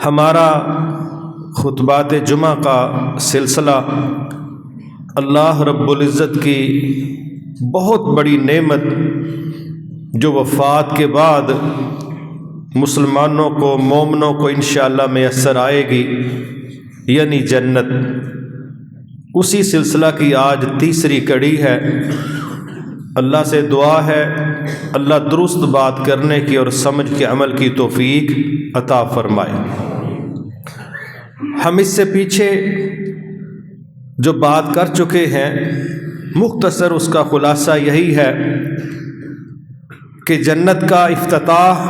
ہمارا خطبات جمعہ کا سلسلہ اللہ رب العزت کی بہت بڑی نعمت جو وفات کے بعد مسلمانوں کو مومنوں کو انشاءاللہ میسر آئے گی، یعنی جنت، اسی سلسلہ کی آج تیسری کڑی ہے۔ اللہ سے دعا ہے اللہ درست بات کرنے کی اور سمجھ کے عمل کی توفیق عطا فرمائے۔ ہم اس سے پیچھے جو بات کر چکے ہیں، مختصر اس کا خلاصہ یہی ہے کہ جنت کا افتتاح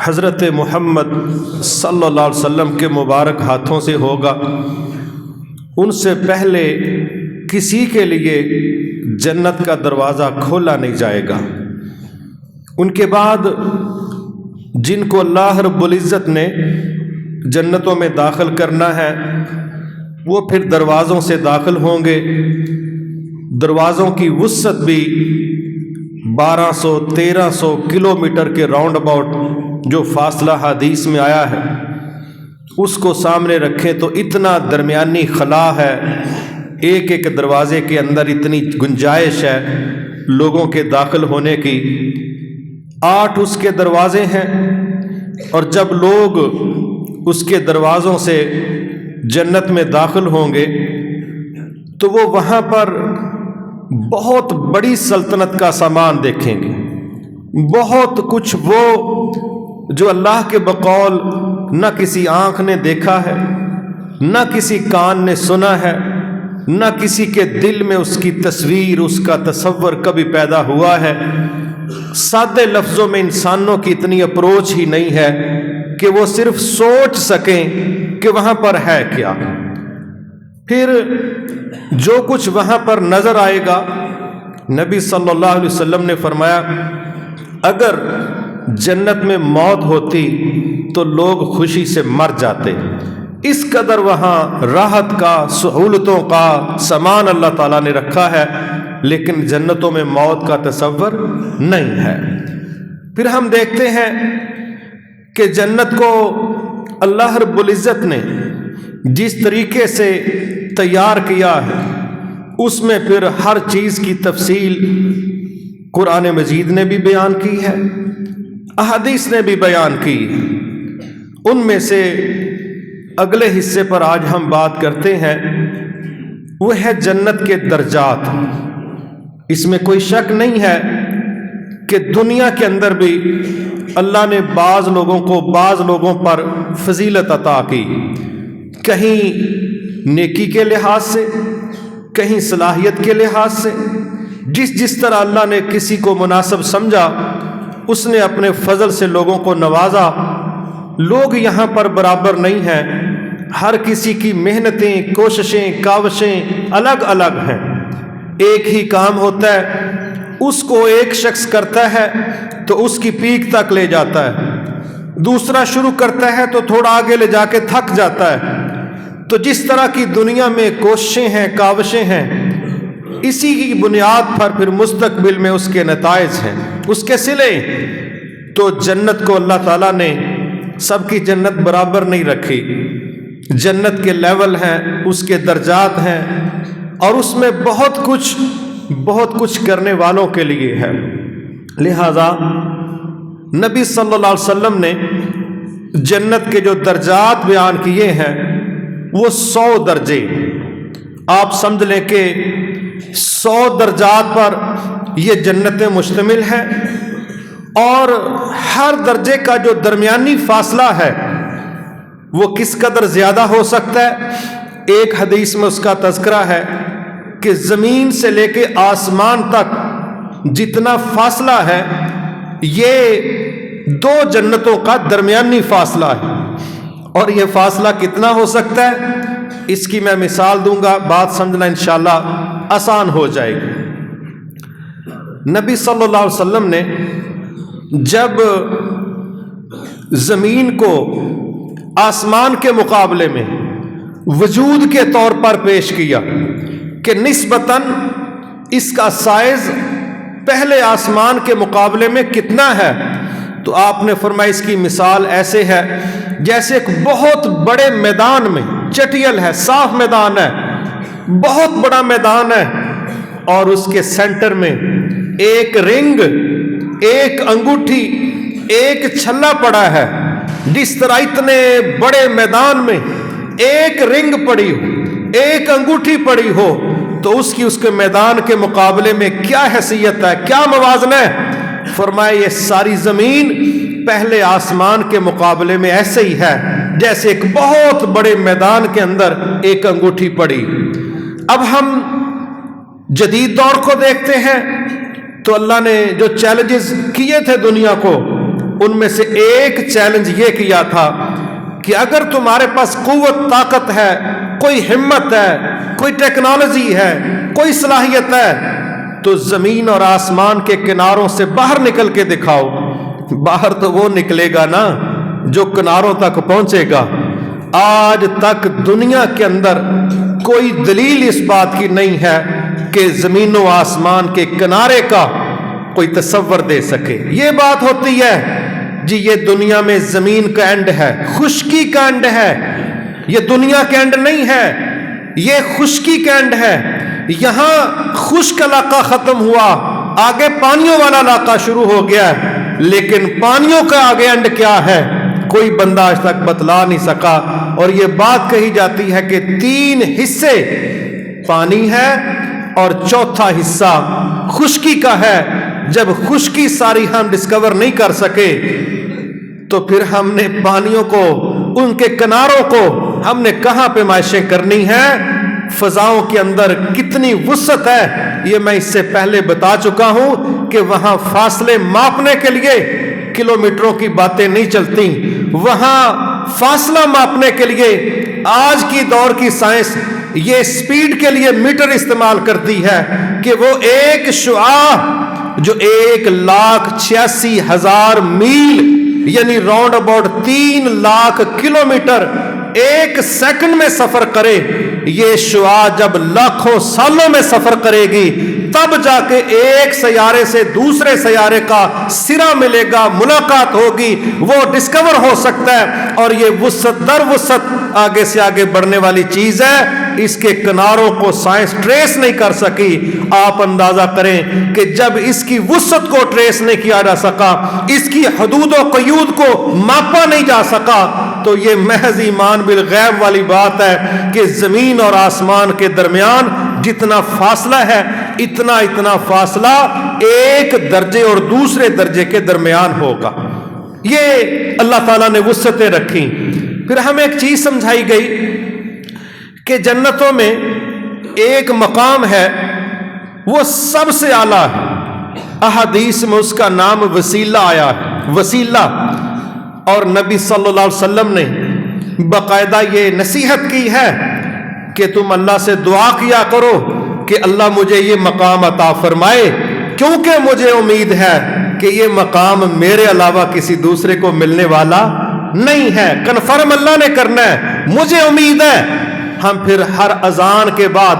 حضرت محمد صلی اللہ علیہ وسلم کے مبارک ہاتھوں سے ہوگا۔ ان سے پہلے کسی کے لیے جنت کا دروازہ کھولا نہیں جائے گا۔ ان کے بعد جن کو اللہ رب العزت نے جنتوں میں داخل کرنا ہے وہ پھر دروازوں سے داخل ہوں گے۔ دروازوں کی وسعت بھی 1200-1300 کلومیٹر کے راؤنڈ اباؤٹ جو فاصلہ حدیث میں آیا ہے اس کو سامنے رکھیں تو اتنا درمیانی خلا ہے، ایک ایک دروازے کے اندر اتنی گنجائش ہے لوگوں کے داخل ہونے کی۔ 8 اس کے دروازے ہیں، اور جب لوگ اس کے دروازوں سے جنت میں داخل ہوں گے تو وہ وہاں پر بہت بڑی سلطنت کا سامان دیکھیں گے، بہت کچھ وہ جو اللہ کے بقول نہ کسی آنکھ نے دیکھا ہے، نہ کسی کان نے سنا ہے، نہ کسی کے دل میں اس کی تصویر، اس کا تصور کبھی پیدا ہوا ہے۔ سادے لفظوں میں انسانوں کی اتنی اپروچ ہی نہیں ہے کہ وہ صرف سوچ سکیں کہ وہاں پر ہے کیا۔ پھر جو کچھ وہاں پر نظر آئے گا، نبی صلی اللہ علیہ وسلم نے فرمایا اگر جنت میں موت ہوتی تو لوگ خوشی سے مر جاتے۔ اس قدر وہاں راحت کا، سہولتوں کا سامان اللہ تعالیٰ نے رکھا ہے، لیکن جنتوں میں موت کا تصور نہیں ہے۔ پھر ہم دیکھتے ہیں کہ جنت کو اللہ رب العزت نے جس طریقے سے تیار کیا ہے اس میں پھر ہر چیز کی تفصیل قرآن مجید نے بھی بیان کی ہے، احادیث نے بھی بیان کی ہے۔ ان میں سے اگلے حصے پر آج ہم بات کرتے ہیں، وہ ہے جنت کے درجات۔ اس میں کوئی شک نہیں ہے کہ دنیا کے اندر بھی اللہ نے بعض لوگوں پر فضیلت عطا کی، کہیں نیکی کے لحاظ سے، کہیں صلاحیت کے لحاظ سے۔ جس طرح اللہ نے کسی کو مناسب سمجھا اس نے اپنے فضل سے لوگوں کو نوازا۔ لوگ یہاں پر برابر نہیں ہیں، ہر کسی کی محنتیں، کوششیں، کاوشیں الگ الگ ہیں۔ ایک ہی کام ہوتا ہے، اس کو ایک شخص کرتا ہے تو اس کی پیک تک لے جاتا ہے، دوسرا شروع کرتا ہے تو تھوڑا آگے لے جا کے تھک جاتا ہے۔ تو جس طرح کی دنیا میں کوششیں ہیں، کاوشیں ہیں، اسی کی بنیاد پر پھر مستقبل میں اس کے نتائج ہیں، اس کے صلے۔ تو جنت کو اللہ تعالیٰ نے سب کی جنت برابر نہیں رکھی، جنت کے لیول ہیں، اس کے درجات ہیں، اور اس میں بہت کچھ کرنے والوں کے لیے ہے۔ لہذا نبی صلی اللہ علیہ وسلم نے جنت کے جو درجات بیان کیے ہیں وہ 100 درجے، آپ سمجھ لیں کہ 100 درجات پر یہ جنتیں مشتمل ہیں، اور ہر درجے کا جو درمیانی فاصلہ ہے وہ کس قدر زیادہ ہو سکتا ہے۔ ایک حدیث میں اس کا تذکرہ ہے کہ زمین سے لے کے آسمان تک جتنا فاصلہ ہے یہ 2 جنتوں کا درمیانی فاصلہ ہے، اور یہ فاصلہ کتنا ہو سکتا ہے اس کی میں مثال دوں گا، بات سمجھنا انشاءاللہ آسان ہو جائے گی۔ نبی صلی اللہ علیہ وسلم نے جب زمین کو آسمان کے مقابلے میں وجود کے طور پر پیش کیا کہ نسبتاً اس کا سائز پہلے آسمان کے مقابلے میں کتنا ہے، تو آپ نے فرمایا اس کی مثال ایسے ہے جیسے ایک بہت بڑے میدان میں، چٹیل ہے، صاف میدان ہے، بہت بڑا میدان ہے، اور اس کے سینٹر میں ایک رنگ، ایک انگوٹھی، ایک چھلا پڑا ہے۔ جس طرح اتنے بڑے میدان میں ایک رنگ پڑی ہو، ایک انگوٹھی پڑی ہو، تو اس کے میدان کے مقابلے میں کیا حیثیت ہے، کیا موازنہ ہے؟ فرمایا یہ ساری زمین پہلے آسمان کے مقابلے میں ایسے ہی ہے جیسے ایک بہت بڑے میدان کے اندر ایک انگوٹھی پڑی۔ اب ہم جدید دور کو دیکھتے ہیں تو اللہ نے جو چیلنجز کیے تھے دنیا کو، ان میں سے ایک چیلنج یہ کیا تھا کہ اگر تمہارے پاس قوت، طاقت ہے، کوئی ہمت ہے، کوئی ٹیکنالوجی ہے، کوئی صلاحیت ہے، تو زمین اور آسمان کے کناروں سے باہر نکل کے دکھاؤ۔ باہر تو وہ نکلے گا نا جو کناروں تک پہنچے گا۔ آج تک دنیا کے اندر کوئی دلیل اس بات کی نہیں ہے کہ زمین و آسمان کے کنارے کا کوئی تصور دے سکے۔ یہ بات ہوتی ہے جی یہ دنیا میں زمین کا اینڈ ہے، خشکی کا اینڈ ہے، یہ دنیا کا اینڈ نہیں ہے، یہ خشکی کا اینڈ ہے۔ یہاں خشک علاقہ ختم ہوا، آگے پانیوں والا علاقہ شروع ہو گیا ہے، لیکن پانیوں کا آگے اینڈ کیا ہے کوئی بندہ آج تک بتلا نہیں سکا۔ اور یہ بات کہی جاتی ہے کہ 3 حصے پانی ہے اور چوتھا حصہ خشکی کا ہے۔ جب خشکی ساری ہم ڈسکور نہیں کر سکے تو پھر ہم نے پانیوں کو، ان کے کناروں کو ہم نے کہاں پیمائشیں کرنی ہیں؟ فضاؤں کے اندر کتنی وسعت ہے یہ میں اس سے پہلے بتا چکا ہوں کہ وہاں فاصلے ماپنے کے لیے کلومیٹروں کی باتیں نہیں چلتی، وہاں فاصلہ ماپنے کے لیے آج کی دور کی سائنس یہ سپیڈ کے لیے میٹر استعمال کرتی ہے کہ وہ ایک شعاع جو 1,86,000 میل یعنی round about 3 lakh kilometre 1 second میں سفر کرے، یہ شعاع جب لاکھوں سالوں میں سفر کرے گی تب جا کے ایک سیارے سے دوسرے سیارے کا سرا ملے گا، ملاقات ہوگی، وہ ڈسکور ہو سکتا ہے۔ اور یہ وسعت در وسعت آگے سے آگے بڑھنے والی چیز ہے، اس کے کناروں کو سائنس ٹریس نہیں کر سکی۔ آپ اندازہ کریں کہ جب اس کی وسعت کو ٹریس نہیں کیا جا سکا، اس کی حدود و قیود کو ماپا نہیں جا سکا، تو یہ محض ایمان بالغیب والی بات ہے کہ زمین اور آسمان کے درمیان جتنا فاصلہ ہے اتنا فاصلہ ایک درجے اور دوسرے درجے کے درمیان ہوگا۔ یہ اللہ تعالیٰ نے وسعتیں رکھی۔ پھر ہمیں ایک چیز سمجھائی گئی کہ جنتوں میں ایک مقام ہے وہ سب سے اعلیٰ ہے، احادیث میں اس کا نام وسیلہ آیا ہے، وسیلہ۔ اور نبی صلی اللہ علیہ وسلم نے باقاعدہ یہ نصیحت کی ہے کہ تم اللہ سے دعا کیا کرو کہ اللہ مجھے یہ مقام عطا فرمائے، کیونکہ مجھے امید ہے کہ یہ مقام میرے علاوہ کسی دوسرے کو ملنے والا نہیں ہے، کنفرم اللہ نے کرنا ہے، مجھے امید ہے۔ ہم پھر ہر اذان کے بعد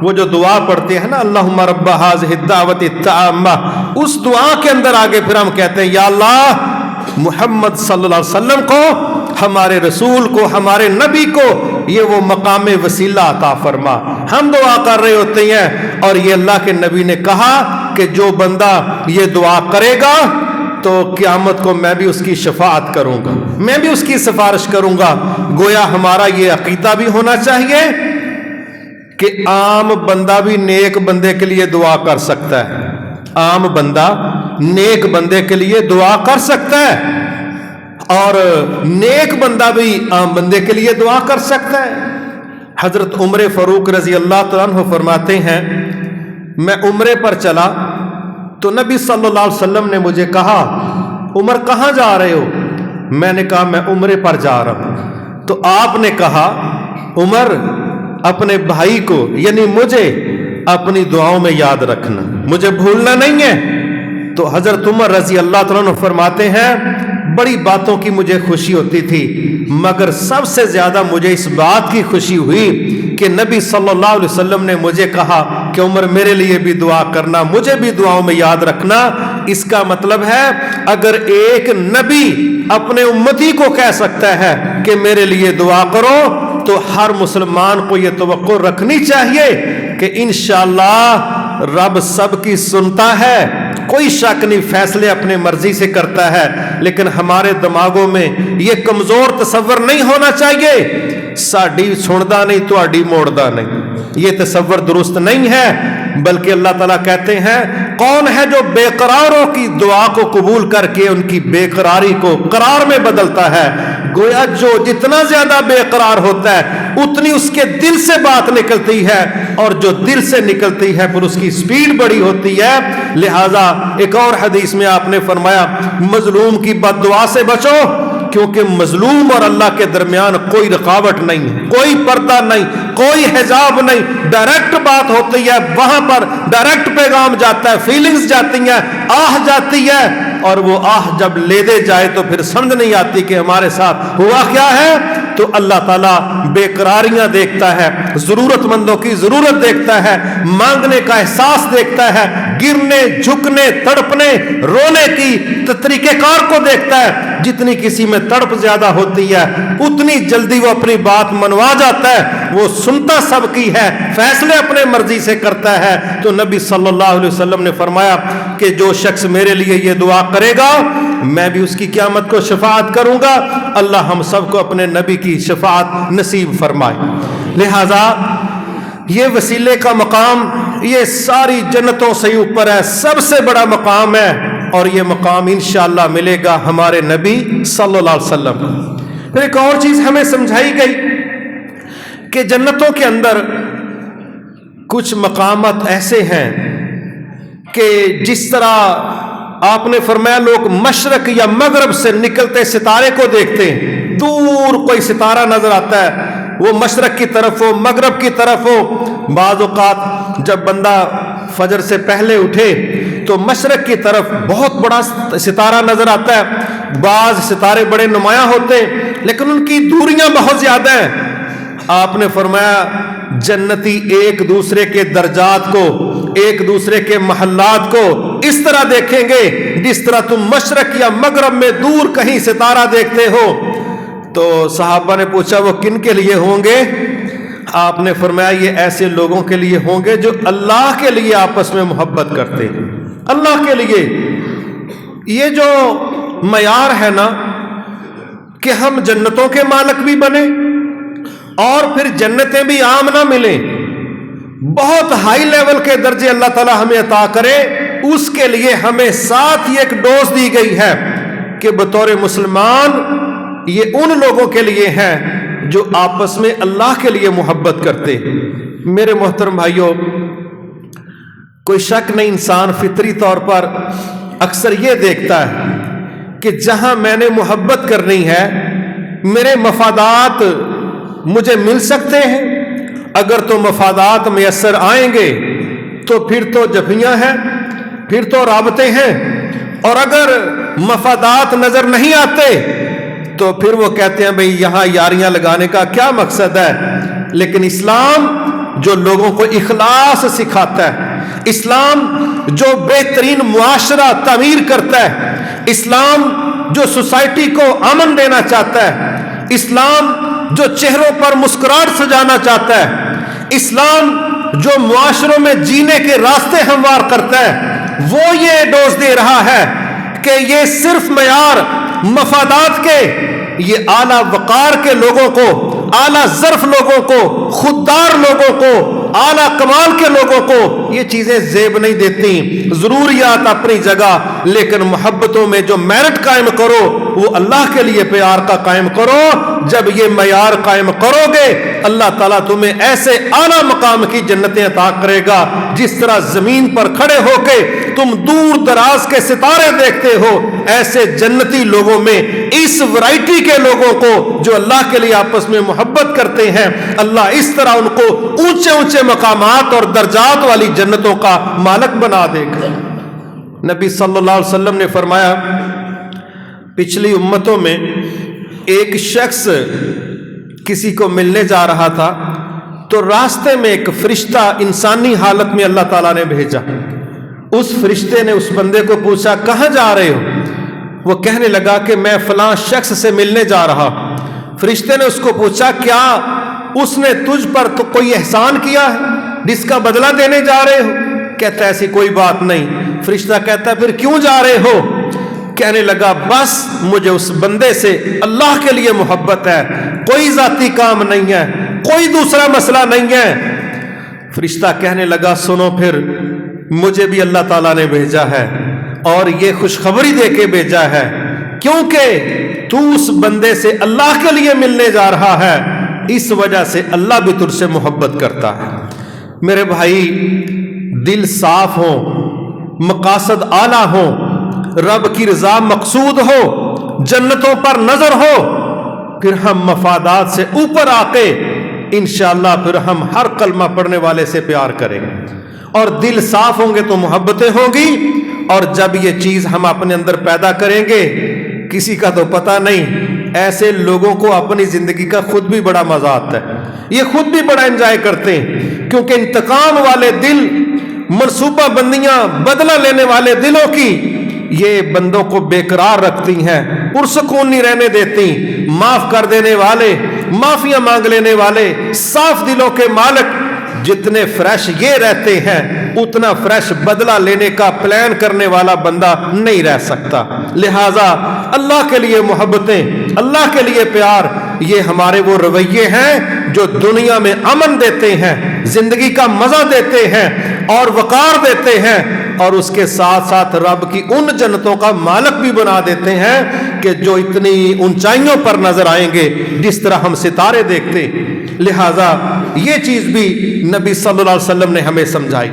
وہ جو دعا پڑھتے ہیں نا، اللہم رب ہذہ الدعوۃ التامہ، اس دعا کے اندر آگے پھر ہم کہتے ہیں یا اللہ محمد صلی اللہ علیہ وسلم کو، ہمارے رسول کو، ہمارے نبی کو یہ وہ مقام وسیلہ عطا فرما۔ ہم دعا کر رہے ہوتے ہیں اور یہ اللہ کے نبی نے کہا کہ جو بندہ یہ دعا کرے گا تو قیامت کو میں بھی اس کی شفاعت کروں گا، میں بھی اس کی سفارش کروں گا۔ گویا ہمارا یہ عقیدہ بھی ہونا چاہیے کہ عام بندہ بھی نیک بندے کے لیے دعا کر سکتا ہے، عام بندہ نیک بندے کے لیے دعا کر سکتا ہے، اور نیک بندہ بھی عام بندے کے لیے دعا کر سکتا ہے۔ حضرت عمر فاروق رضی اللہ تعالیٰ عنہ فرماتے ہیں میں عمرے پر چلا تو نبی صلی اللہ علیہ وسلم نے مجھے کہا عمر کہاں جا رہے ہو؟ میں نے کہا میں عمرے پر جا رہا ہوں۔ تو آپ نے کہا عمر اپنے بھائی کو یعنی مجھے اپنی دعاؤں میں یاد رکھنا، مجھے بھولنا نہیں ہے۔ تو حضرت عمر رضی اللہ تعالیٰ عنہ فرماتے ہیں بڑی باتوں کی مجھے خوشی ہوتی تھی، مگر سب سے زیادہ مجھے اس بات کی خوشی ہوئی کہ نبی صلی اللہ علیہ وسلم نے مجھے کہا کہ عمر میرے لیے بھی دعا کرنا، مجھے بھی دعاؤں میں یاد رکھنا۔ اس کا مطلب ہے اگر ایک نبی اپنے امتی کو کہہ سکتا ہے کہ میرے لیے دعا کرو تو ہر مسلمان کو یہ توقع رکھنی چاہیے کہ انشاءاللہ رب سب کی سنتا ہے. کوئی شک نہیں فیصلے اپنے مرضی سے کرتا ہے, لیکن ہمارے دماغوں میں یہ کمزور تصور نہیں ہونا چاہیے ساڈی سندا نہیں تہاڈی موڑدا نہیں. یہ تصور درست نہیں ہے, بلکہ اللہ تعالیٰ کہتے ہیں کون ہے جو بے قراروں کی دعا کو قبول کر کے ان کی بے قراری کو قرار میں بدلتا ہے. گویا جو جتنا زیادہ بے قرار ہوتا ہے اتنی اس کے دل سے بات نکلتی ہے, اور جو دل سے نکلتی ہے پھر اس کی سپیڈ بڑی ہوتی ہے. لہذا ایک اور حدیث میں آپ نے فرمایا مظلوم کی بد دعا سے بچو, کیونکہ مظلوم اور اللہ کے درمیان کوئی رکاوٹ نہیں ہے, کوئی پردہ نہیں, کوئی حجاب نہیں, ڈائریکٹ بات ہوتی ہے, وہاں پر ڈائریکٹ پیغام جاتا ہے, فیلنگز جاتی ہیں, آہ جاتی ہے, اور وہ آہ جب لے دے جائے تو پھر سمجھ نہیں آتی کہ ہمارے ساتھ ہوا کیا ہے. تو اللہ تعالیٰ بے قراریاں دیکھتا ہے, ضرورت مندوں کی ضرورت دیکھتا ہے, مانگنے کا احساس دیکھتا ہے, گرنے جھکنے تڑپنے رونے کی طریقہ کار کو دیکھتا ہے. جتنی کسی میں تڑپ زیادہ ہوتی ہے اتنی جلدی وہ اپنی بات منوا جاتا ہے. وہ سنتا سب کی ہے, فیصلے اپنے مرضی سے کرتا ہے. تو نبی صلی اللہ علیہ وسلم نے فرمایا کہ جو شخص میرے لیے یہ دعا کرے گا میں بھی اس کی قیامت کو شفاعت کروں گا. اللہ ہم سب کو اپنے نبی کی شفاعت نصیب فرمائے. لہذا یہ وسیلے کا مقام یہ ساری جنتوں سے اوپر ہے, سب سے بڑا مقام ہے, اور یہ مقام انشاءاللہ ملے گا ہمارے نبی صلی اللہ علیہ وسلم. پھر ایک اور چیز ہمیں سمجھائی گئی کہ جنتوں کے اندر کچھ مقامات ایسے ہیں کہ جس طرح آپ نے فرمایا لوگ مشرق یا مغرب سے نکلتے ستارے کو دیکھتے ہیں, دور کوئی ستارہ نظر آتا ہے, وہ مشرق کی طرف ہو مغرب کی طرف ہو. بعض اوقات جب بندہ فجر سے پہلے اٹھے تو مشرق کی طرف بہت بڑا ستارہ نظر آتا ہے. بعض ستارے بڑے نمایاں ہوتے ہیں لیکن ان کی دوریاں بہت زیادہ ہیں. آپ نے فرمایا جنتی ایک دوسرے کے درجات کو, ایک دوسرے کے محلات کو اس طرح دیکھیں گے جس طرح تم مشرق یا مغرب میں دور کہیں ستارہ دیکھتے ہو. تو صحابہ نے پوچھا وہ کن کے لیے ہوں گے؟ آپ نے فرمایا یہ ایسے لوگوں کے لیے ہوں گے جو اللہ کے لیے آپس میں محبت کرتے ہیں, اللہ کے لیے. یہ جو معیار ہے نا کہ ہم جنتوں کے مالک بھی بنے اور پھر جنتیں بھی عام نہ ملیں, بہت ہائی لیول کے درجے اللہ تعالی ہمیں عطا کرے, اس کے لیے ہمیں ساتھ یہ ایک ڈوز دی گئی ہے کہ بطور مسلمان یہ ان لوگوں کے لیے ہے جو آپس میں اللہ کے لیے محبت کرتے. میرے محترم بھائیوں, کوئی شک نہیں انسان فطری طور پر اکثر یہ دیکھتا ہے کہ جہاں میں نے محبت کرنی ہے میرے مفادات مجھے مل سکتے ہیں. اگر تو مفادات میسر آئیں گے تو پھر تو جفیاں ہیں, پھر تو رابطے ہیں, اور اگر مفادات نظر نہیں آتے تو پھر وہ کہتے ہیں بھئی یہاں یاریاں لگانے کا کیا مقصد ہے. لیکن اسلام جو لوگوں کو اخلاص سکھاتا ہے, اسلام جو بہترین معاشرہ تعمیر کرتا ہے, اسلام جو سوسائٹی کو امن دینا چاہتا ہے, اسلام جو چہروں پر مسکراہٹ سجانا چاہتا ہے, اسلام جو معاشروں میں جینے کے راستے ہموار کرتا ہے, وہ یہ ڈوز دے رہا ہے کہ یہ صرف معیار مفادات کے, یہ اعلیٰ وقار کے لوگوں کو, اعلیٰ ظرف لوگوں کو, خوددار لوگوں کو, اعلیٰ کمال کے لوگوں کو یہ چیزیں زیب نہیں دیتی. ضروریات اپنی جگہ, لیکن محبتوں میں جو میرٹ قائم کرو وہ اللہ کے لیے پیار کا قائم کرو. جب یہ معیار قائم کرو گے اللہ تعالیٰ تمہیں ایسے اعلیٰ مقام کی جنتیں عطا کرے گا جس طرح زمین پر کھڑے ہو کے تم دور دراز کے ستارے دیکھتے ہو, ایسے جنتی لوگوں میں اس ورائٹی کے لوگوں کو جو اللہ کے لیے آپس میں محبت کرتے ہیں اللہ اس طرح ان کو اونچے اونچے مقامات اور درجات والی جنتوں کا مالک بنا دے گا. نبی صلی اللہ علیہ وسلم نے فرمایا پچھلی امتوں میں ایک شخص کسی کو ملنے جا رہا تھا تو راستے میں ایک فرشتہ انسانی حالت میں اللہ تعالیٰ نے بھیجا. اس فرشتے نے اس بندے کو پوچھا کہاں جا رہے ہو؟ وہ کہنے لگا کہ میں فلاں شخص سے ملنے جا رہا۔ فرشتے نے اس کو پوچھا کیا اس نے تجھ پر تو کوئی احسان کیا ہے جس کا بدلہ دینے جا رہے ہو؟ کہتا ہے ایسی کوئی بات نہیں۔ فرشتہ کہتا ہے پھر کیوں جا رہے ہو؟ کہنے لگا بس مجھے اس بندے سے اللہ کے لیے محبت ہے، کوئی ذاتی کام نہیں ہے، کوئی دوسرا مسئلہ نہیں ہے۔ فرشتہ کہنے لگا سنو پھر مجھے بھی اللہ تعالیٰ نے بھیجا ہے اور یہ خوشخبری دے کے بھیجا ہے، کیونکہ تو اس بندے سے اللہ کے لیے ملنے جا رہا ہے، اس وجہ سے اللہ بھی تجھ سے محبت کرتا ہے۔ میرے بھائی دل صاف ہو، مقاصد اعلیٰ ہو، رب کی رضا مقصود ہو، جنتوں پر نظر ہو، پھر ہم مفادات سے اوپر آ کے انشاءاللہ پھر ہم ہر کلمہ پڑھنے والے سے پیار کریں گے، اور دل صاف ہوں گے تو محبتیں ہوں گی۔ اور جب یہ چیز ہم اپنے اندر پیدا کریں گے، کسی کا تو پتہ نہیں، ایسے لوگوں کو اپنی زندگی کا خود بھی بڑا مزہ آتا ہے، یہ خود بھی بڑا انجوائے کرتے ہیں، کیونکہ انتقام والے دل، منصوبہ بندیاں، بدلہ لینے والے دلوں کی یہ بندوں کو بے قرار رکھتی ہیں، پرسکون نہیں رہنے دیتی۔ معاف کر دینے والے، معافیاں مانگ لینے والے، صاف دلوں کے مالک جتنے فریش یہ رہتے ہیں، اتنا فریش بدلہ لینے کا پلان کرنے والا بندہ نہیں رہ سکتا۔ لہٰذا اللہ کے لیے محبتیں، اللہ کے لیے پیار، یہ ہمارے وہ رویے ہیں جو دنیا میں امن دیتے ہیں، زندگی کا مزہ دیتے ہیں اور وقار دیتے ہیں، اور اس کے ساتھ ساتھ رب کی ان جنتوں کا مالک بھی بنا دیتے ہیں کہ جو اتنی اونچائیوں پر نظر آئیں گے جس طرح ہم ستارے دیکھتے۔ لہٰذا یہ چیز بھی نبی صلی اللہ علیہ وسلم نے ہمیں سمجھائی۔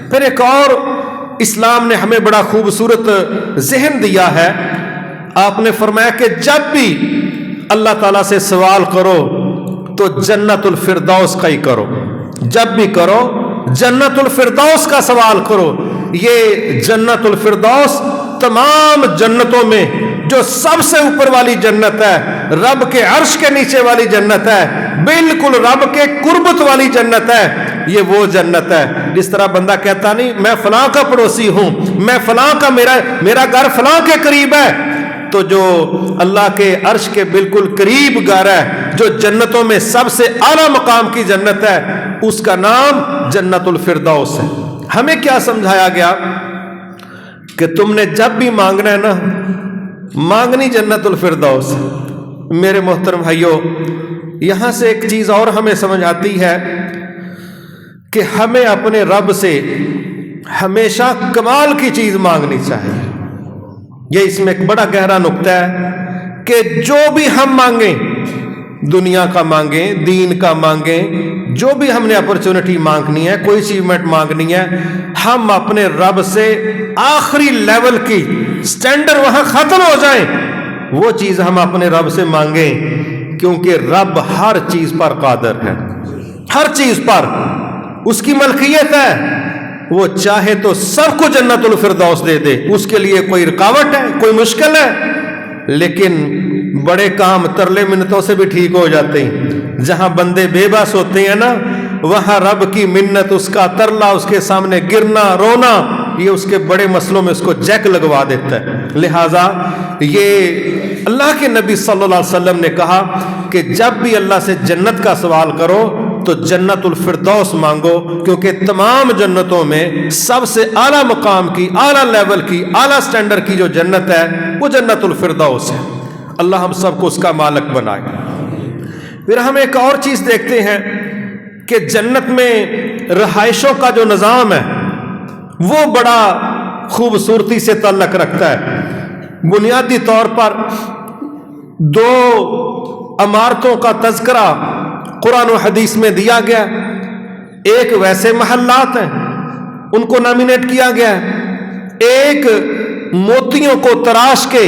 پھر ایک اور اسلام نے ہمیں بڑا خوبصورت ذہن دیا ہے۔ آپ نے فرمایا کہ جب بھی اللہ تعالیٰ سے سوال کرو تو جنت الفردوس کا ہی کرو، جب بھی کرو جنت الفردوس کا سوال کرو۔ یہ جنت الفردوس تمام جنتوں میں جو سب سے اوپر والی جنت ہے، رب کے عرش کے نیچے والی جنت ہے، بالکل رب کے قربت والی جنت ہے، یہ وہ جنت ہے۔ جس طرح بندہ کہتا نہیں میں فلاں کا پڑوسی ہوں، میں فلاں کا، میرا گھر فلاں کے قریب ہے، تو جو اللہ کے عرش کے بالکل قریب گھر ہے، جو جنتوں میں سب سے اعلیٰ مقام کی جنت ہے، اس کا نام جنت الفردوس ہے۔ ہمیں کیا سمجھایا گیا کہ تم نے جب بھی مانگنا ہے نا، مانگنی جنت الفردوس۔ میرے محترم بھائیوں، یہاں سے ایک چیز اور ہمیں سمجھ آتی ہے کہ ہمیں اپنے رب سے ہمیشہ کمال کی چیز مانگنی چاہیے۔ یہ اس میں ایک بڑا گہرا نقطہ ہے کہ جو بھی ہم مانگیں، دنیا کا مانگیں، دین کا مانگیں، جو بھی ہم نے اپرچونٹی مانگنی ہے، کوئی اچیومنٹ مانگنی ہے، ہم اپنے رب سے آخری لیول کی سٹینڈر وہاں ختم ہو جائیں، وہ چیز ہم اپنے رب سے مانگیں، کیونکہ رب ہر چیز پر قادر ہے، ہر چیز پر اس کی ملکیت ہے۔ وہ چاہے تو سب کو جنت الفردوس دے دے، اس کے لیے کوئی رکاوٹ ہے، کوئی مشکل ہے، لیکن بڑے کام ترلے منتوں سے بھی ٹھیک ہو جاتے ہیں۔ جہاں بندے بے بس ہوتے ہیں نا، وہاں رب کی منت، اس کا ترلا، اس کے سامنے گرنا، رونا، یہ اس کے بڑے مسئلوں میں اس کو جیک لگوا دیتا ہے۔ لہٰذا یہ اللہ کے نبی صلی اللہ علیہ وسلم نے کہا کہ جب بھی اللہ سے جنت کا سوال کرو تو جنت الفردوس مانگو، کیونکہ تمام جنتوں میں سب سے اعلیٰ مقام کی، اعلیٰ لیول کی، اعلیٰ سٹینڈرڈ کی جو جنت ہے وہ جنت الفردوس ہے۔ اللہ ہم سب کو اس کا مالک بنائے۔ پھر ہم ایک اور چیز دیکھتے ہیں کہ جنت میں رہائشوں کا جو نظام ہے وہ بڑا خوبصورتی سے تعلق رکھتا ہے۔ بنیادی طور پر دو عمارتوں کا تذکرہ قرآن و حدیث میں دیا گیا۔ ایک ویسے محلات ہیں، ان کو نامینیٹ کیا گیا ہے، ایک موتیوں کو تراش کے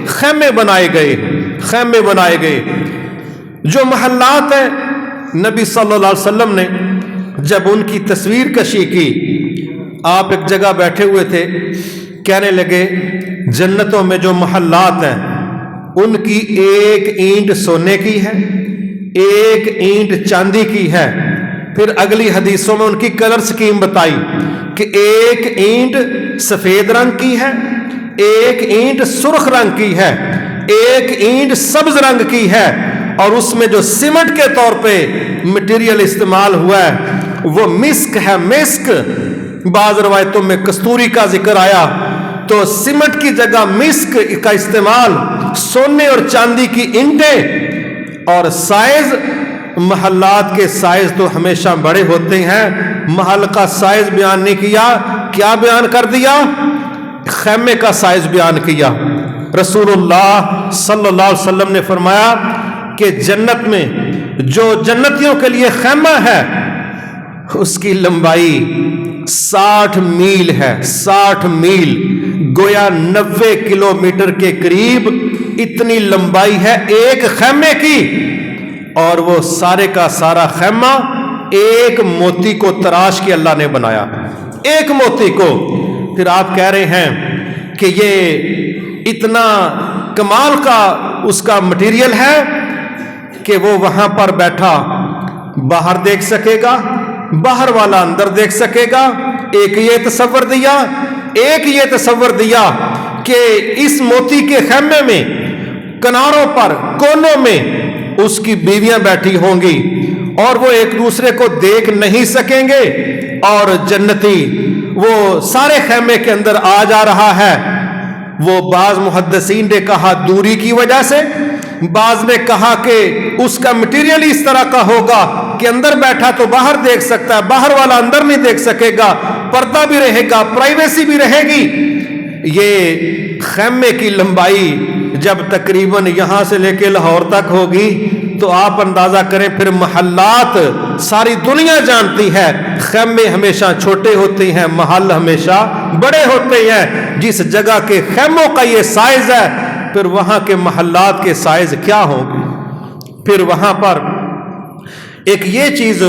خیمے بنائے گئے، خیمے بنائے گئے۔ جو محلات ہیں، نبی صلی اللہ علیہ وسلم نے جب ان کی تصویر کشی کی، آپ ایک جگہ بیٹھے ہوئے تھے، کہنے لگے جنتوں میں جو محلات ہیں ان کی ایک اینٹ سونے کی ہے، ایک اینٹ چاندی کی ہے۔ پھر اگلی حدیثوں میں ان کی کلر سکیم بتائی کہ ایک اینٹ سفید رنگ کی ہے، ایک اینٹ سرخ رنگ کی ہے، ایک اینٹ سبز رنگ کی ہے، اور اس میں جو سیمنٹ کے طور پہ مٹیریل استعمال ہوا ہے وہ مسک ہے، مسک۔ بعض روایتوں میں کستوری کا ذکر آیا، تو سیمنٹ کی جگہ مسک کا استعمال، سونے اور چاندی کی اینٹیں، اور سائز محلات کے سائز تو ہمیشہ بڑے ہوتے ہیں، محل کا سائز بیان نہیں کیا، کیا بیان کر دیا؟ خیمے کا سائز بیان کیا۔ رسول اللہ صلی اللہ علیہ وسلم نے فرمایا کہ جنت میں جو جنتیوں کے لیے خیمہ ہے اس کی لمبائی 60 میل ہے، 60 میل، گویا 90 کلومیٹر کے قریب اتنی لمبائی ہے ایک خیمے کی، اور وہ سارے کا سارا خیمہ ایک موتی کو تراش کے اللہ نے بنایا، ایک موتی کو۔ پھر آپ کہہ رہے ہیں کہ یہ اتنا کمال کا اس کا مٹیریل ہے کہ وہ وہاں پر بیٹھا باہر دیکھ سکے گا، باہر والا اندر دیکھ سکے گا۔ ایک یہ تصور دیا، ایک یہ تصور دیا کہ اس موتی کے خیمے میں کناروں پر، کونوں میں اس کی بیویاں بیٹھی ہوں گی، اور وہ ایک دوسرے کو دیکھ نہیں سکیں گے، اور جنتی وہ سارے خیمے کے اندر آ جا رہا ہے۔ وہ بعض محدثین نے کہا دوری کی وجہ سے، بعض نے کہا کہ اس کا مٹیریل اس طرح کا ہوگا کہ اندر بیٹھا تو باہر دیکھ سکتا ہے، باہر والا اندر نہیں دیکھ سکے گا، پردہ بھی رہے گا، پرائیویسی بھی رہے گی۔ یہ خیمے کی لمبائی جب تقریباً یہاں سے لے کے لاہور تک ہوگی تو آپ اندازہ کریں پھر محلات ساری دنیا جانتی ہے، خیمے ہمیشہ چھوٹے ہوتے ہیں، محل ہمیشہ بڑے ہوتے ہیں۔ جس جگہ کے خیموں کا یہ سائز ہے پھر وہاں کے محلات کے سائز کیا ہوں گے۔ پھر وہاں پر ایک یہ چیز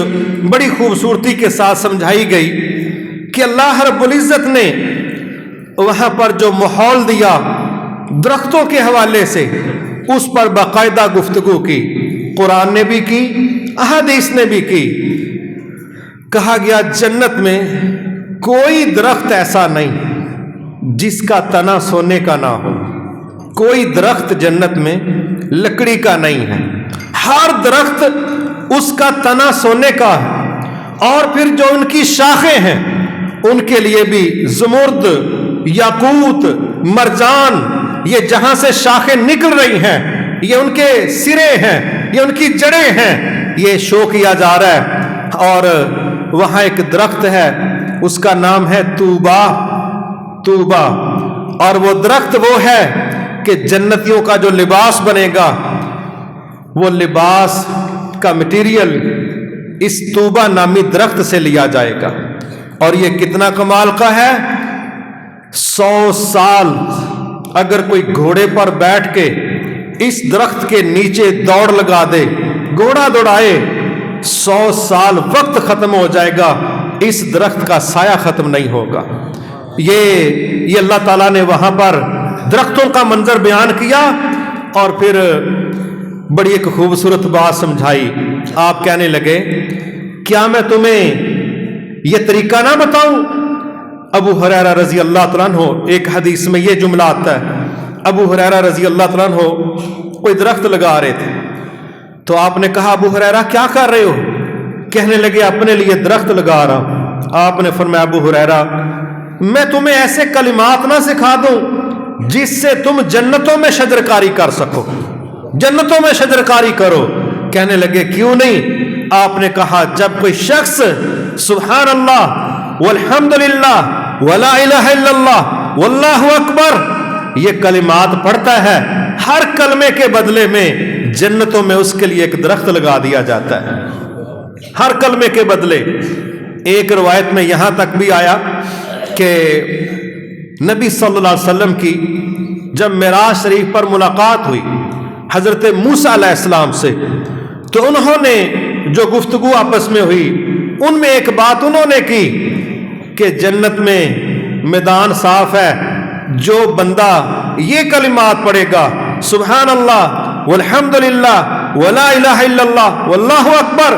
بڑی خوبصورتی کے ساتھ سمجھائی گئی کہ اللہ رب العزت نے وہاں پر جو ماحول دیا درختوں کے حوالے سے، اس پر باقاعدہ گفتگو کی، قرآن نے بھی کی، احادیث نے بھی کی۔ کہا گیا جنت میں کوئی درخت ایسا نہیں جس کا تنا سونے کا نہ ہو، کوئی درخت جنت میں لکڑی کا نہیں ہے، ہر درخت اس کا تنا سونے کا ہے، اور پھر جو ان کی شاخیں ہیں ان کے لیے بھی زمرد، یاقوت، مرجان، یہ جہاں سے شاخیں نکل رہی ہیں یہ ان کے سرے ہیں، یہ ان کی جڑیں ہیں، یہ شو کیا جا رہا ہے۔ اور وہاں ایک درخت ہے اس کا نام ہے طوبہ، طوبہ، اور وہ درخت وہ ہے کہ جنتیوں کا جو لباس بنے گا وہ لباس کا مٹیریل اس طوبہ نامی درخت سے لیا جائے گا۔ اور یہ کتنا کمال کا ہے، 100 سال اگر کوئی گھوڑے پر بیٹھ کے اس درخت کے نیچے دوڑ لگا دے، گھوڑا دوڑائے، 100 سال وقت ختم ہو جائے گا، اس درخت کا سایہ ختم نہیں ہوگا۔ یہ اللہ تعالیٰ نے وہاں پر درختوں کا منظر بیان کیا، اور پھر بڑی ایک خوبصورت بات سمجھائی۔ آپ کہنے لگے کیا میں تمہیں یہ طریقہ نہ بتاؤں؟ ابو ہریرہ رضی اللہ تعالیٰ عنہ، ایک حدیث میں یہ جملہ آتا ہے، ابو ہریرہ رضی اللہ تعالیٰ عنہ کوئی درخت لگا رہے تھے، تو آپ نے کہا ابو ہریرہ کیا کر رہے ہو؟ کہنے لگے اپنے لیے درخت لگا رہا ہوں۔ آپ نے فرمایا ابو ہریرہ میں تمہیں ایسے کلمات نہ سکھا دوں جس سے تم جنتوں میں شجرکاری کر سکو، جنتوں میں شجرکاری کرو؟ کہنے لگے کیوں نہیں؟ آپ نے کہا جب کوئی شخص سبحان اللہ والحمدللہ ولا الہ الا اللہ واللہ اکبر یہ کلمات پڑھتا ہے، ہر کلمے کے بدلے میں جنتوں میں اس کے لیے ایک درخت لگا دیا جاتا ہے، ہر کلمے کے بدلے۔ ایک روایت میں یہاں تک بھی آیا کہ نبی صلی اللہ علیہ وسلم کی جب معراج شریف پر ملاقات ہوئی حضرت موسیٰ علیہ السلام سے، تو انہوں نے جو گفتگو آپس میں ہوئی ان میں ایک بات انہوں نے کی کہ جنت میں میدان صاف ہے، جو بندہ یہ کلمات پڑھے گا سبحان اللہ والحمدللہ ولا الہ الا اللہ واللہ اکبر،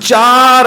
4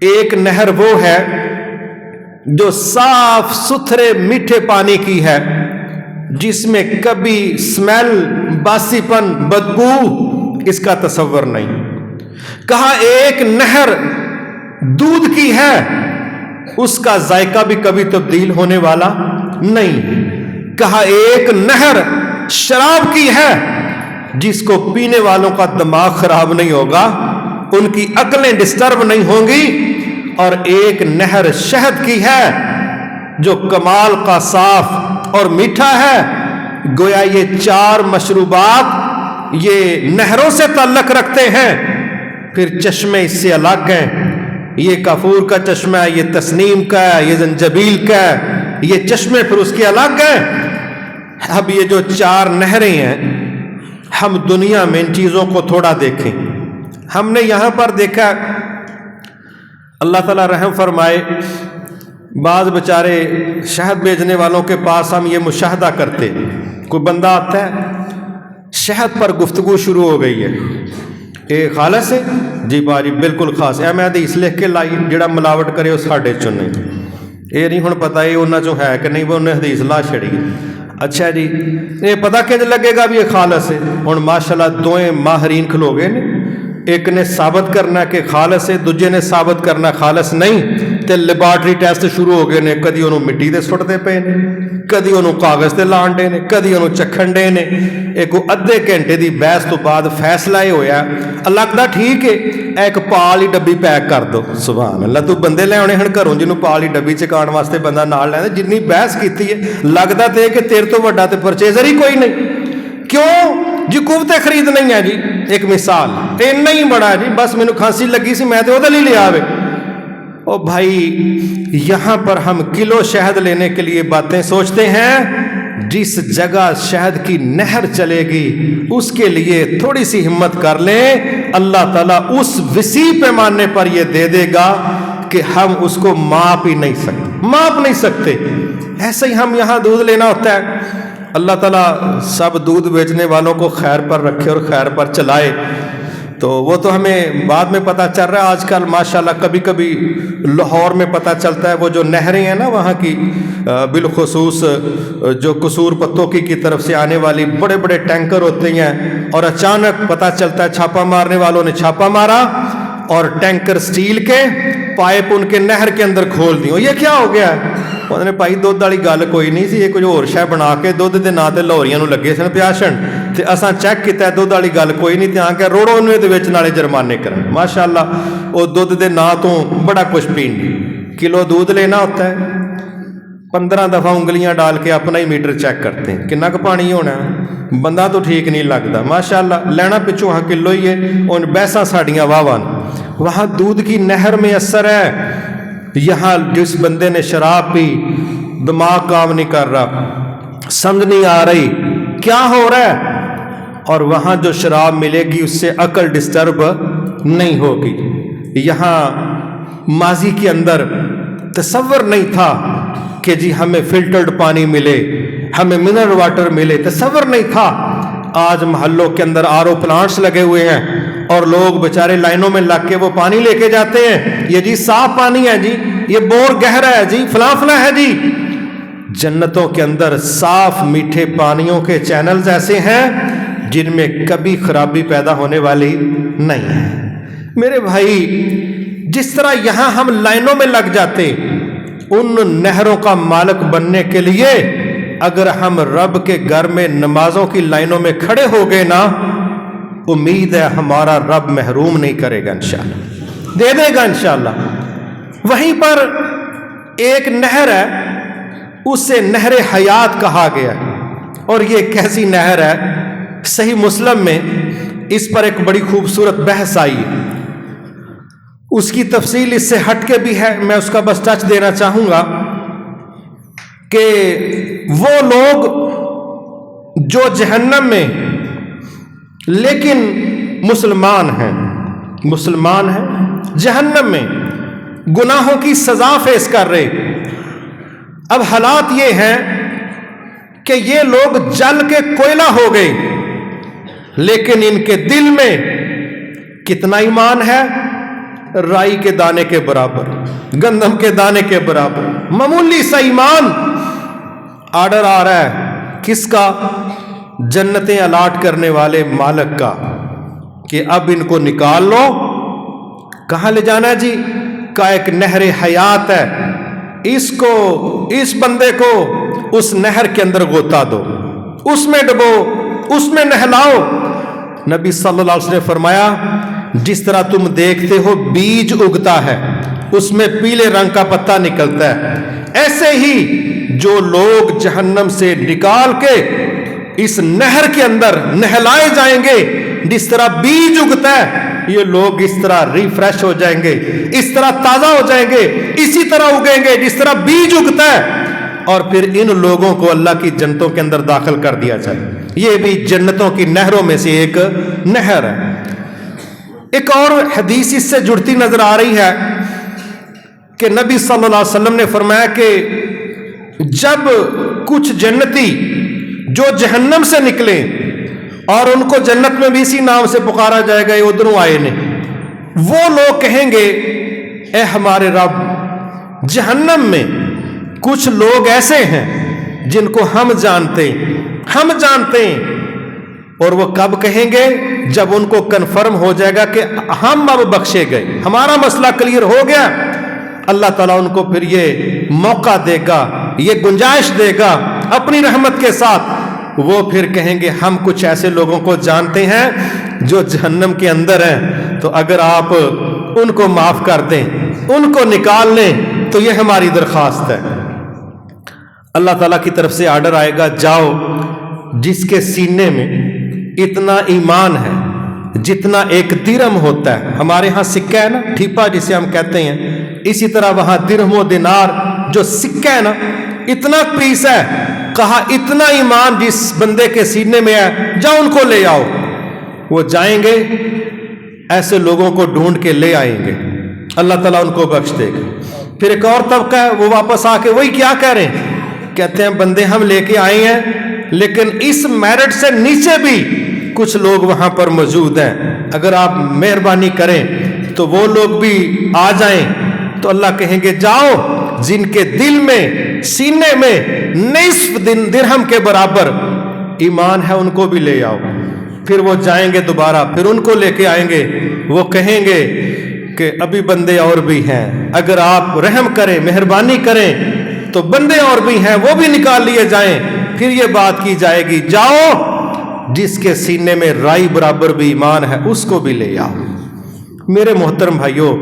ایک نہر وہ ہے جو صاف ستھرے میٹھے پانی کی ہے، جس میں کبھی اسمیل، باسی پن، بدبو اس کا تصور نہیں۔ کہا ایک نہر دودھ کی ہے، اس کا ذائقہ بھی کبھی تبدیل ہونے والا نہیں۔ کہا ایک نہر شراب کی ہے، جس کو پینے والوں کا دماغ خراب نہیں ہوگا، ان کی عقلیں ڈسٹرب نہیں ہوں گی۔ اور ایک نہر شہد کی ہے جو کمال کا صاف اور میٹھا ہے۔ گویا یہ چار مشروبات یہ نہروں سے تعلق رکھتے ہیں۔ پھر چشمے اس سے الگ ہیں، یہ کافور کا چشمہ ہے، یہ تسنیم کا ہے، یہ زنجبیل کا ہے، یہ چشمے پھر اس کے الگ ہیں۔ اب یہ جو چار نہریں ہیں، ہم دنیا میں ان چیزوں کو تھوڑا دیکھیں۔ ہم نے یہاں پر دیکھا، اللہ تعالیٰ رحم فرمائے، بعض بیچارے شہد بیچنے والوں کے پاس ہم یہ مشاہدہ کرتے، کوئی بندہ آتا ہے، شہد پر گفتگو شروع ہو گئی ہے، اے خالص ہے جی باری بالکل خاص ہے، میں حدیث لکھ کے لائی جڑا ملاوٹ کرے وہ ساڈے چوں نہیں، یہ نہیں ہن پتہ یہ انہاں چوں ہے کہ نہیں، وہ انہیں حدیث لا چھڑی۔ اچھا جی یہ پتہ کنج لگے گا بھی یہ خالص ہے؟ ہن ماشاءاللہ دوئیں ماہرین کھلو گئے نے، ایک نے ثابت کرنا کہ خالص ہے، دوجے نے ثابت کرنا خالص نہیں، تے لیبارٹری ٹیسٹ شروع ہو گئے نے، کدی انہوں مٹی دے سٹتے پے نے، کدی انہوں کاغذ تے لان ڈے نے، کدی انہوں چکھن ڈے نے۔ ایک ادھے گھنٹے دی بحث تو بعد فیصلہ ہی ہویا، اللہ دا ٹھیک ہے ایک پال ہی ڈبی پیک کر دو۔ سبحان اللہ، تو بندے لے آنے ہن گھروں جنوں پال ہی ڈبی چکان واسطے بندہ نال لیندا، جنی بحث کیتی ہے لگدا تے کہ تیرے تو وڈا تے پرچیزر ہی کوئی نہیں۔ کیوں جی؟ قوت خرید نہیں ہے جی، ایک مثال اتنا ہی بڑا جی، بس مینوں کھانسی لگی سی میں تے وہ لے لیا آوے۔ او بھائی یہاں پر ہم کلو شہد لینے کے لیے باتیں سوچتے ہیں، جس جگہ شہد کی نہر چلے گی اس کے لیے تھوڑی سی ہمت کر لیں، اللہ تعالیٰ اس وسیع پیمانے پر یہ دے دے گا کہ ہم اس کو ماپ ہی نہیں سکتے۔ ایسے ہی ہم یہاں دودھ لینا ہوتا ہے، اللہ تعالیٰ سب دودھ بیچنے والوں کو خیر پر رکھے اور خیر پر چلائے۔ تو وہ تو ہمیں بعد میں پتہ چل رہا ہے، آج کل ماشاءاللہ کبھی کبھی لاہور میں پتہ چلتا ہے، وہ جو نہریں ہیں نا وہاں کی، بالخصوص جو قصور پتوں کی طرف سے آنے والی بڑے بڑے ٹینکر ہوتے ہیں، اور اچانک پتہ چلتا ہے چھاپا مارنے والوں نے چھاپا مارا اور ٹینکر سٹیل کے پائپ ان کے نہر کے اندر کھول دی۔ یہ کیا ہو گیا ہے؟ انہوں نے بھائی دودھ والی گل کوئی نہیں سی، یہ کچھ اور شے بنا کے دودھ دے نا تے لاہوریاں نوں لگے سن پیاشن، تے اساں چیک کیتا ہے دودھ والی گل کوئی نہیں، تے آ کے روڑو نے دے وچ نالے جرمانے کرن۔ ماشاءاللہ وہ دودھ دے نا تو بڑا کچھ پین، کلو دودھ لینا ہوتا ہے 15 دفعہ انگلیاں ڈال کے اپنا ہی میٹر چیک کرتے ہیں کنا کا پانی ہونا ہے، بندہ تو ٹھیک نہیں لگتا۔ ماشاءاللہ لینا پچھوں وہاں کلو ہی ہے، ان بحثاں ساڑیاں واہوان، وہاں دودھ کی نہر میں اثر ہے۔ یہاں جس بندے نے شراب پی، دماغ کام نہیں کر رہا، سمجھ نہیں آ رہی کیا ہو رہا ہے، اور وہاں جو شراب ملے گی اس سے عقل ڈسٹرب نہیں ہوگی۔ یہاں ماضی کے اندر تصور نہیں تھا کہ جی ہمیں فلٹرڈ پانی ملے، ہمیں منرل واٹر ملے، تصور نہیں تھا۔ آج محلوں کے اندر RO پلانٹس لگے ہوئے ہیں اور لوگ بیچارے لائنوں میں لگ کے وہ پانی لے کے جاتے ہیں، یہ جی صاف پانی ہے جی، یہ بور گہرا ہے جی، فلاں فلاں ہے جی۔ جنتوں کے اندر صاف میٹھے پانیوں کے چینلز ایسے ہیں جن میں کبھی خرابی پیدا ہونے والی نہیں ہے۔ میرے بھائی جس طرح یہاں ہم لائنوں میں لگ جاتے ان نہروں کا مالک بننے کے لیے، اگر ہم رب کے گھر میں نمازوں کی لائنوں میں کھڑے ہو گئے نا، امید ہے ہمارا رب محروم نہیں کرے گا، انشاءاللہ دے دے گا انشاءاللہ۔ وہیں پر ایک نہر ہے، اسے نہر حیات کہا گیا ہے، اور یہ کیسی نہر ہے؟ صحیح مسلم میں اس پر ایک بڑی خوبصورت بحث آئی ہے، اس کی تفصیل اس سے ہٹ کے بھی ہے، میں اس کا بس ٹچ دینا چاہوں گا کہ وہ لوگ جو جہنم میں لیکن مسلمان ہیں جہنم میں گناہوں کی سزا فیس کر رہے۔ اب حالات یہ ہیں کہ یہ لوگ جل کے کوئلہ ہو گئے، لیکن ان کے دل میں کتنا ایمان ہے، رائی کے دانے کے برابر، گندم کے دانے کے برابر، معمولی سا ایمان۔ آرڈر آ رہا ہے کس کا؟ جنتیں الاٹ کرنے والے مالک کا، کہ اب ان کو نکال لو۔ کہاں لے جانا ہے جی؟ کا ایک نہر حیات ہے، اس بندے کو اس نہر کے اندر غوطہ دو، اس میں ڈبو، اس میں نہلاؤ۔ نبی صلی اللہ علیہ وسلم نے فرمایا جس طرح تم دیکھتے ہو بیج اگتا ہے، اس میں پیلے رنگ کا پتا نکلتا ہے، ایسے ہی جو لوگ جہنم سے نکال کے اس نہر کے اندر نہلائے جائیں گے، جس طرح بیج اگتا ہے یہ لوگ اس طرح ریفریش ہو جائیں گے، اس طرح تازہ ہو جائیں گے، اسی طرح اگیں گے جس طرح بیج اگتا ہے، اور پھر ان لوگوں کو اللہ کی جنتوں کے اندر داخل کر دیا جائے۔ یہ بھی جنتوں کی نہروں میں سے ایک نہر ہے۔ ایک اور حدیث اس سے جڑتی نظر آ رہی ہے کہ نبی صلی اللہ علیہ وسلم نے فرمایا کہ جب کچھ جنتی جو جہنم سے نکلیں اور ان کو جنت میں بھی اسی نام سے پکارا جائے گا، یہ ادھروں آئے نے، وہ لوگ کہیں گے اے ہمارے رب، جہنم میں کچھ لوگ ایسے ہیں جن کو ہم جانتے ہیں، اور وہ کب کہیں گے؟ جب ان کو کنفرم ہو جائے گا کہ ہم اب بخشے گئے، ہمارا مسئلہ کلیئر ہو گیا، اللہ تعالیٰ ان کو پھر یہ موقع دے گا، یہ گنجائش دے گا اپنی رحمت کے ساتھ۔ وہ پھر کہیں گے ہم کچھ ایسے لوگوں کو جانتے ہیں جو جہنم کے اندر ہیں، تو اگر آپ ان کو معاف کر دیں، ان کو نکال لیں تو یہ ہماری درخواست ہے۔ اللہ تعالیٰ کی طرف سے آرڈر آئے گا، جاؤ، جس کے سینے میں اتنا ایمان ہے جتنا ایک درہم ہوتا ہے، ہمارے ہاں سکہ ہے نا، ٹھیپا جسے ہم کہتے ہیں، اسی طرح وہاں درہم و دینار جو سکہ ہے نا، اتنا پیس ہے، کہا اتنا ایمان جس بندے کے سینے میں ہے، جاؤ ان کو لے آؤ۔ وہ جائیں گے، ایسے لوگوں کو ڈھونڈ کے لے آئیں گے، اللہ تعالیٰ ان کو بخش دے گا۔ پھر ایک اور طبقہ ہے، وہ واپس آ کے وہی کیا کہہ رہے ہیں، کہتے ہیں بندے ہم لے کے آئے ہیں، لیکن اس میرٹ سے نیچے بھی کچھ لوگ وہاں پر موجود ہیں، اگر آپ مہربانی کریں تو وہ لوگ بھی آ جائیں۔ تو اللہ کہیں گے جاؤ، جن کے دل میں، سینے میں نصف درہم کے برابر ایمان ہے، ان کو بھی لے آؤ۔ پھر وہ جائیں گے دوبارہ، پھر ان کو لے کے آئیں گے، وہ کہیں گے کہ ابھی بندے اور بھی ہیں، اگر آپ رحم کریں، مہربانی کریں تو بندے اور بھی ہیں، وہ بھی نکال لیے جائیں۔ پھر یہ بات کی جائے گی، جاؤ، جس کے سینے میں رائی برابر بھی ایمان ہے، اس کو بھی لے آؤ۔ میرے محترم بھائیوں،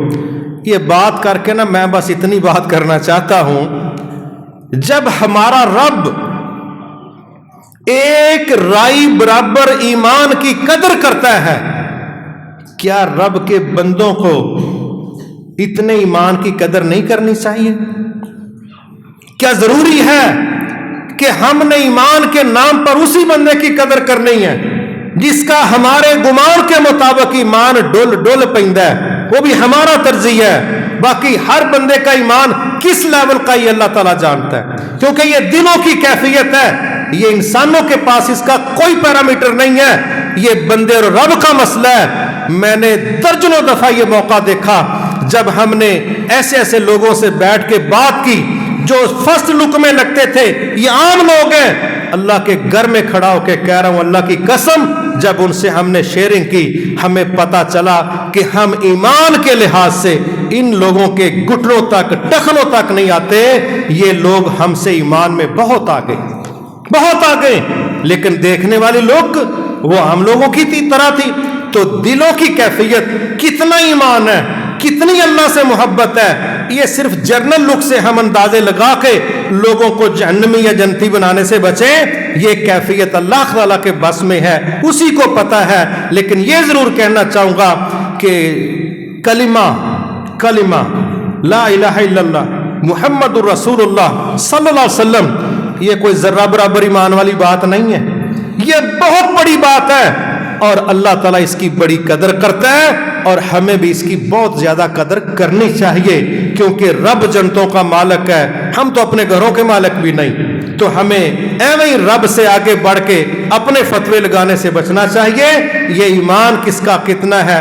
یہ بات کر کے نا میں بس اتنی بات کرنا چاہتا ہوں، جب ہمارا رب ایک رائی برابر ایمان کی قدر کرتا ہے، کیا رب کے بندوں کو اتنے ایمان کی قدر نہیں کرنی چاہیے؟ کیا ضروری ہے کہ ہم نے ایمان کے نام پر اسی بندے کی قدر کرنی ہے جس کا ہمارے گمان کے مطابق ایمان ڈول پیندا ہے، وہ بھی ہمارا ترجیح ہے؟ باقی ہر بندے کا ایمان کس لیول کا یہ اللہ تعالیٰ جانتا ہے، کیونکہ یہ دلوں کی کیفیت ہے، یہ انسانوں کے پاس اس کا کوئی پیرامیٹر نہیں ہے، یہ بندے اور رب کا مسئلہ ہے۔ میں نے درجنوں دفعہ یہ موقع دیکھا جب ہم نے ایسے لوگوں سے بیٹھ کے بات کی جو فرسٹ لک میں لگتے تھے یہ عام لوگ ہیں، اللہ کے گھر میں کھڑا ہو کے کہہ رہا ہوں اللہ کی قسم، جب ان سے ہم نے شیئرنگ کی ہمیں پتا چلا کہ ہم ایمان کے لحاظ سے ان لوگوں کے گھٹنوں تک، ٹخنوں تک نہیں آتے، یہ لوگ ہم سے ایمان میں بہت آگے، لیکن دیکھنے والے لوگ وہ ہم لوگوں کی طرح تھی۔ تو دلوں کی کیفیت، کتنا ایمان ہے، کتنی اللہ سے محبت ہے، یہ صرف جرنل لک سے ہم اندازے لگا کے لوگوں کو جہنمی یا جنتی بنانے سے بچیں، یہ کیفیت اللہ تعالیٰ کے بس میں ہے، اسی کو پتا ہے۔ لیکن یہ ضرور کہنا چاہوں گا کہ کلمہ لا الہ الا اللہ محمد الرسول اللہ صلی اللہ علیہ وسلم، یہ کوئی ذرہ برابر ایمان والی بات نہیں ہے، یہ بہت بڑی بات ہے، اور اللہ تعالیٰ اس کی بڑی قدر کرتا ہے، اور ہمیں بھی اس کی بہت زیادہ قدر کرنی چاہیے، کیونکہ رب جنتوں کا مالک ہے، ہم تو اپنے گھروں کے مالک بھی نہیں، تو ہمیں ایویں رب سے آگے بڑھ کے اپنے فتوے لگانے سے بچنا چاہیے۔ یہ ایمان کس کا کتنا ہے،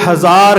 1000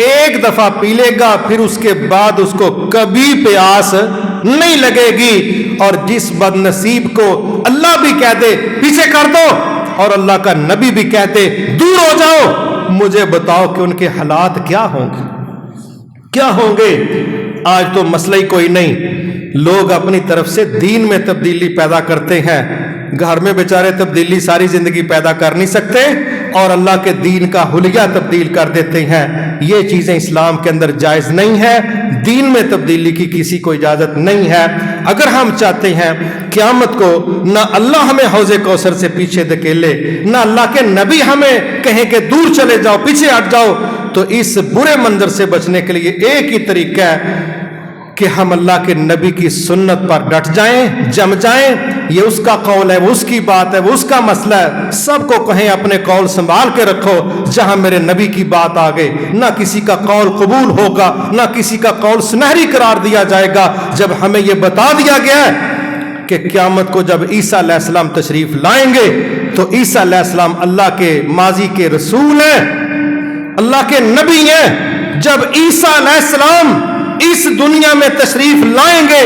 ایک دفعہ پی لے گا پھر اس کے بعد اس کو کبھی پیاس نہیں لگے گی، اور جس بد نصیب کو اللہ بھی کہہ دے پیچھے کر دو اور اللہ کا نبی بھی کہتے دور ہو جاؤ، مجھے بتاؤ کہ ان کے حالات کیا ہوں گے، کیا ہوں گے؟ آج تو مسئلہ ہی کوئی نہیں، لوگ اپنی طرف سے دین میں تبدیلی پیدا کرتے ہیں، گھر میں بیچارے تبدیلی ساری زندگی پیدا کر نہیں سکتے اور اللہ کے دین کا حلیہ تبدیل کر دیتے ہیں۔ یہ چیزیں اسلام کے اندر جائز نہیں ہے، دین میں تبدیلی کی کسی کو اجازت نہیں ہے۔ اگر ہم چاہتے ہیں قیامت کو نہ اللہ ہمیں حوض کوثر سے پیچھے دھکیلے، نہ اللہ کے نبی ہمیں کہیں کہ دور چلے جاؤ، پیچھے ہٹ جاؤ، تو اس برے منظر سے بچنے کے لیے ایک ہی طریقہ ہے کہ ہم اللہ کے نبی کی سنت پر ڈٹ جائیں، جم جائیں۔ یہ اس کا قول ہے، وہ اس کی بات ہے، وہ اس کا مسئلہ ہے، سب کو کہیں اپنے قول سنبھال کے رکھو۔ جہاں میرے نبی کی بات آ گئی، نہ کسی کا قول قبول ہوگا، نہ کسی کا قول سنہری قرار دیا جائے گا۔ جب ہمیں یہ بتا دیا گیا ہے کہ قیامت کو جب عیسیٰ علیہ السلام تشریف لائیں گے تو عیسیٰ علیہ السلام اللہ کے ماضی کے رسول ہیں، اللہ کے نبی ہیں۔ جب عیسیٰ علیہ السلام اس دنیا میں تشریف لائیں گے،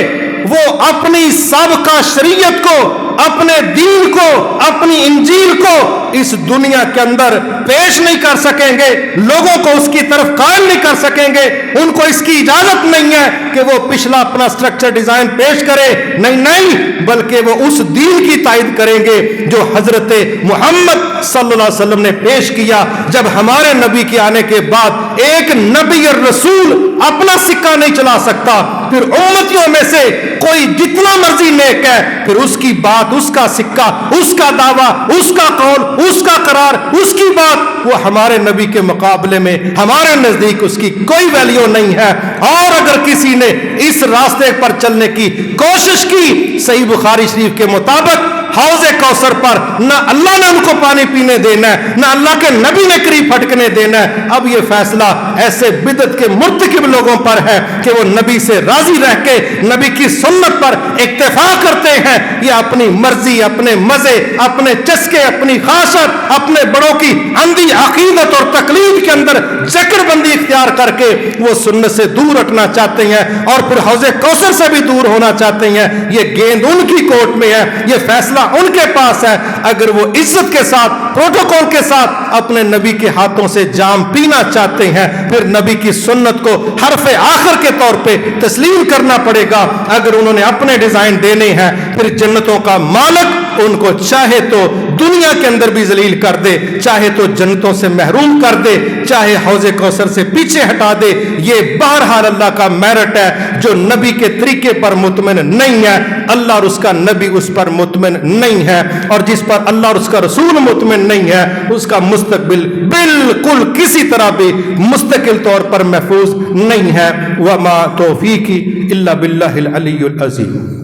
وہ اپنی سابقہ شریعت کو، اپنے دین کو، اپنی انجیل کو اس دنیا کے اندر پیش نہیں کر سکیں گے، لوگوں کو اس کی طرف قائل نہیں کر سکیں گے۔ ان کو اس کی اجازت نہیں ہے کہ وہ پچھلا اپنا سٹرکچر ڈیزائن پیش کرے، نہیں، بلکہ وہ اس دین کی تائید کریں گے جو حضرت محمد صلی اللہ علیہ وسلم نے پیش کیا۔ جب ہمارے نبی کے آنے کے بعد ایک نبی اور رسول اپنا سکہ نہیں چلا سکتا، پھر امتیوں میں سے کوئی جتنا مرضی نیک ہے، پھر اس کی بات، اس کا سکہ، اس کا دعویٰ، اس کا قول، اس کا قرار، اس کی بات، وہ ہمارے نبی کے مقابلے میں ہمارے نزدیک اس کی کوئی ویلیو نہیں ہے۔ اور اگر کسی نے اس راستے پر چلنے کی کوشش کی، صحیح بخاری شریف کے مطابق حوض کوثر پر نہ اللہ نے ان کو پانی پینے دینا ہے، نہ اللہ کے نبی نے قریب پھٹکنے دینا ہے۔ اب یہ فیصلہ ایسے بدعت کے مرتکب لوگوں پر ہے کہ وہ نبی سے راضی رہ کے نبی کی سنت پر اکتفا کرتے ہیں، یہ اپنی مرضی، اپنے مزے، اپنے چسکے، اپنی خواہشات، اپنے بڑوں کی اندھی عقیدت اور تقلید کے اندر جکڑ بندی اختیار کر کے وہ سنت سے دور ہٹنا چاہتے ہیں اور پھر حوض کوثر سے بھی دور ہونا چاہتے ہیں۔ یہ گیند ان کی کورٹ میں ہے، یہ فیصلہ ان کے پاس ہے۔ اگر وہ عزت کے ساتھ، پروٹوکول کے ساتھ اپنے نبی کے ہاتھوں سے جام پینا چاہتے ہیں، پھر نبی کی سنت کو حرف آخر کے طور پہ تسلیم کرنا پڑے گا۔ اگر انہوں نے اپنے ڈیزائن دینے ہیں، پھر جنتوں کا مالک ان کو چاہے تو دنیا کے اندر بھی ذلیل کر دے، چاہے تو جنتوں سے محروم کر دے، چاہے حوض کوثر سے پیچھے ہٹا دے۔ یہ بہرحال اللہ کا میرٹ ہے۔ جو نبی کے طریقے پر مطمئن نہیں ہے، اللہ اور اس کا نبی اس پر مطمئن نہیں ہے، اور جس پر اللہ اور اس کا رسول مطمئن نہیں ہے، اس کا مستقبل بالکل کسی طرح بھی مستقل طور پر محفوظ نہیں ہے۔ وما توفیقی الا باللہ العلی العظیم۔